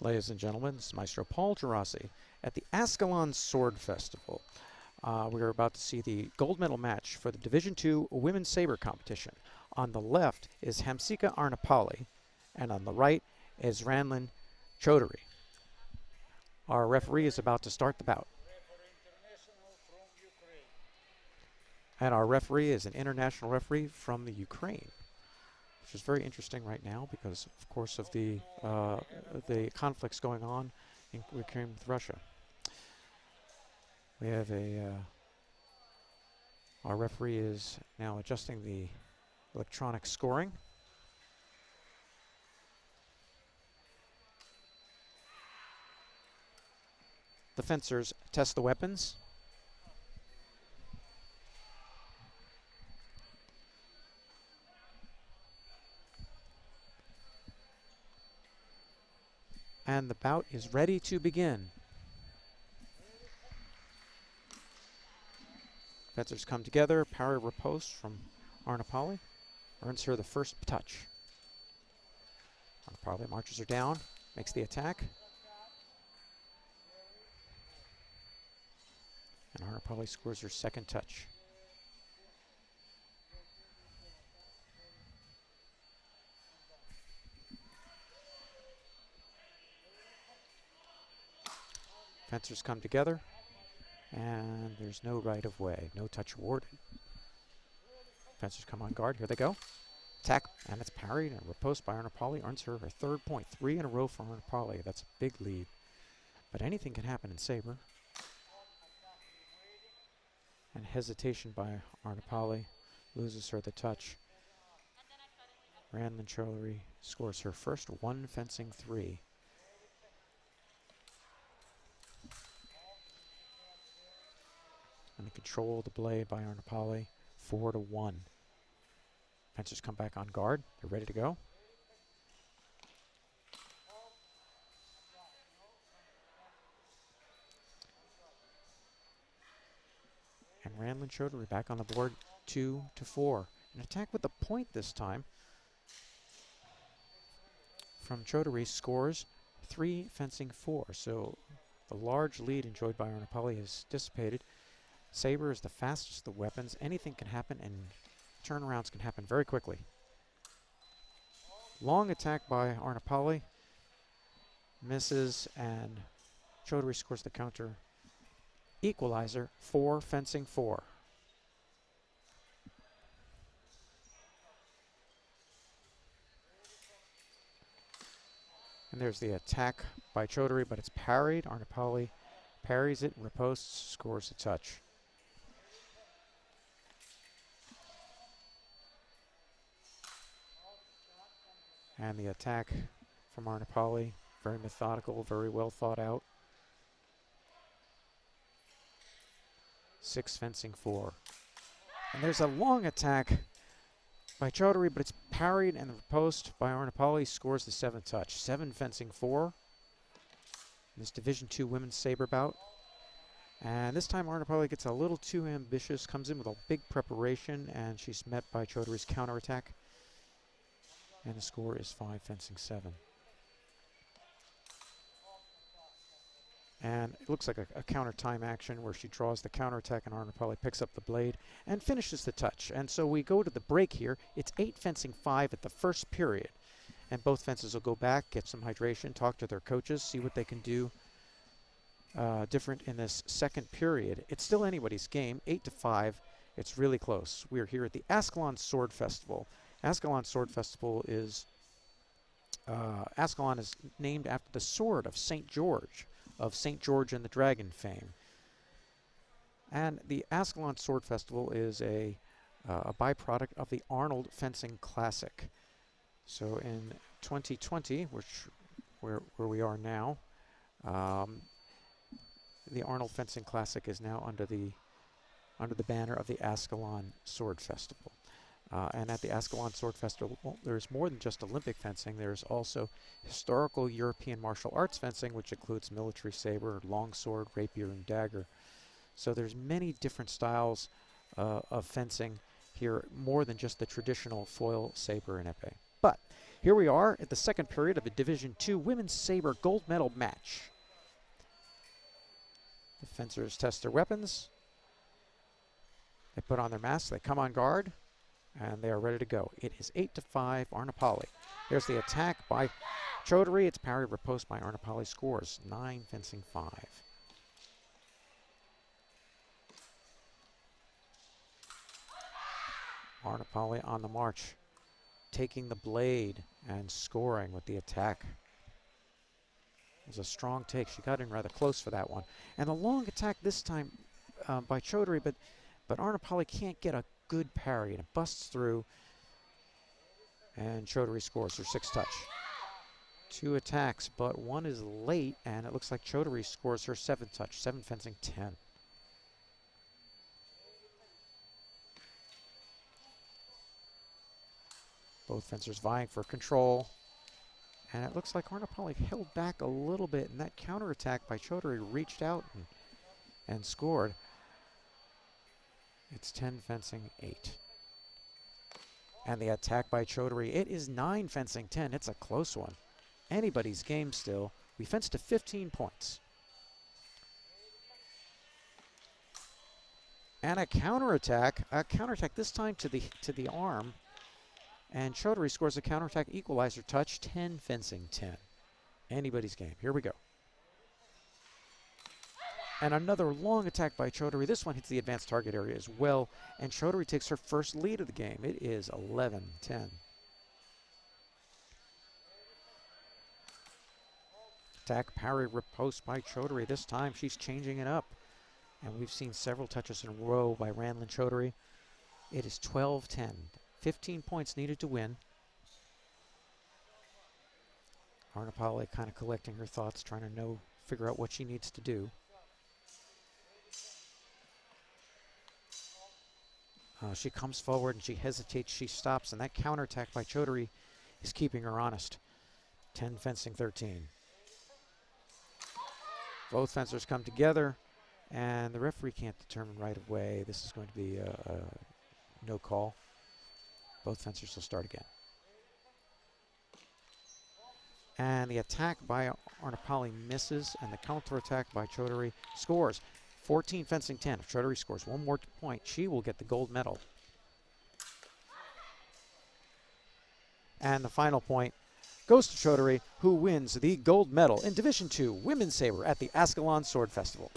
Ladies and gentlemen, this is Maestro Paul Geraci at the Ascalon Sword Festival. We are about to see the gold medal match for the Division II Women's Saber competition. On the left is Hamsika Arnapali, and on the right is Ranlin Chaudhary. Our referee is about to start the bout. And our referee is an international referee from the Ukraine, which is very interesting right now because, of course, of the conflicts going on in Ukraine with Russia. We have our referee is now adjusting the electronic scoring. The fencers test the weapons. And the bout is ready to begin. Fencers come together. Parry riposte from Arnapali earns her the first touch. Arnapali marches her down, makes the attack. And Arnapali scores her second touch. Fencers come together, and there's no right of way, no touch awarded. Fencers come on guard, here they go. Attack, and it's parried and riposte by Arnapali, earns her her third point, 3 in a row for Arnapali. That's a big lead, but anything can happen in Saber. And hesitation by Arnapali loses her the touch. Ranlin Chaudhary scores her first 1 fencing 3. And the control of the blade by Arnapali, 4-1. Fencers come back on guard. They're ready to go. And Ranlin Chaudhary back on the board, 2-4. An attack with the point this time from Chaudhary scores 3 fencing 4. So the large lead enjoyed by Arnapali has dissipated. Saber is the fastest of weapons. Anything can happen, and turnarounds can happen very quickly. Long attack by Arnapali. Misses, and Chaudhary scores the counter. Equalizer, 4 fencing 4. And there's the attack by Chaudhary, but it's parried. Arnapali parries it, riposts, scores a touch. And the attack from Arnapali, very methodical, very well thought out. 6 fencing 4. And there's a long attack by Chaudhary, but it's parried and riposte by Arnapali, scores the 7th touch. 7 fencing 4. This Division II Women's Saber bout. And this time Arnapali gets a little too ambitious, comes in with a big preparation, and she's met by Chaudhary's counterattack. And the score is 5 fencing 7. And it looks like a counter time action where she draws the counterattack and Arnapali picks up the blade and finishes the touch. And so we go to the break here. It's 8 fencing 5 at the first period. And both fences will go back, get some hydration, talk to their coaches, see what they can do different in this second period. It's still anybody's game, 8-5. It's really close. We're here at the Ascalon Sword Festival. Ascalon Sword Festival is, Ascalon is named after the sword of St. George and the Dragon fame. And the Ascalon Sword Festival is a byproduct of the Arnold Fencing Classic. So in 2020, where we are now, the Arnold Fencing Classic is now under the banner of the Ascalon Sword Festival. And at the Ascalon Sword Festival, there's more than just Olympic fencing. There's also historical European martial arts fencing, which includes military saber, longsword, rapier, and dagger. So there's many different styles of fencing here, more than just the traditional foil, saber, and epee. But Here we are at the second period of a Division II Women's Saber gold medal match. The fencers test their weapons. They put on their masks, they come on guard, and they are ready to go. It is 8-5 Arnapali. There's the attack by Chaudhary. It's parry riposte by Arnapali. Scores 9 fencing 5. Arnapali on the march, taking the blade and scoring with the attack. It was a strong take. She got in rather close for that one. And a long attack this time by Chaudhary, but Arnapali can't get a good parry, and it busts through, and Chaudhary scores her 6th touch. 2 attacks, but one is late, and it looks like Chaudhary scores her 7th touch. 7 fencing 10. Both fencers vying for control. And it looks like Arnapali held back a little bit, and that counterattack by Chaudhary reached out and scored. It's 10 fencing 8. And the attack by Chaudhary, it is 9 fencing 10. It's a close one. Anybody's game still. We fenced to 15 points. And a counterattack this time to the arm. And Chaudhary scores a counterattack equalizer touch, 10 fencing 10. Anybody's game. Here we go. And another long attack by Chaudhary. This one hits the advanced target area as well. And Chaudhary takes her first lead of the game. It is 11-10. Attack, parry, riposte by Chaudhary. This time she's changing it up. And we've seen several touches in a row by Ranlin Chaudhary. It is 12-10. 15 points needed to win. Arnapali kind of collecting her thoughts, trying to figure out what she needs to do. She comes forward and she hesitates, she stops, and that counterattack by Chaudhary is keeping her honest. 10 fencing 13. Both fencers come together, and the referee can't determine right away. This is going to be a no call. Both fencers will start again. And the attack by Arnapali misses, and the counterattack by Chaudhary scores. 14 fencing 10. If Chaudhary scores one more point, she will get the gold medal. And the final point goes to Chaudhary, who wins the gold medal in Division II Women's Saber at the Ascalon Sword Festival.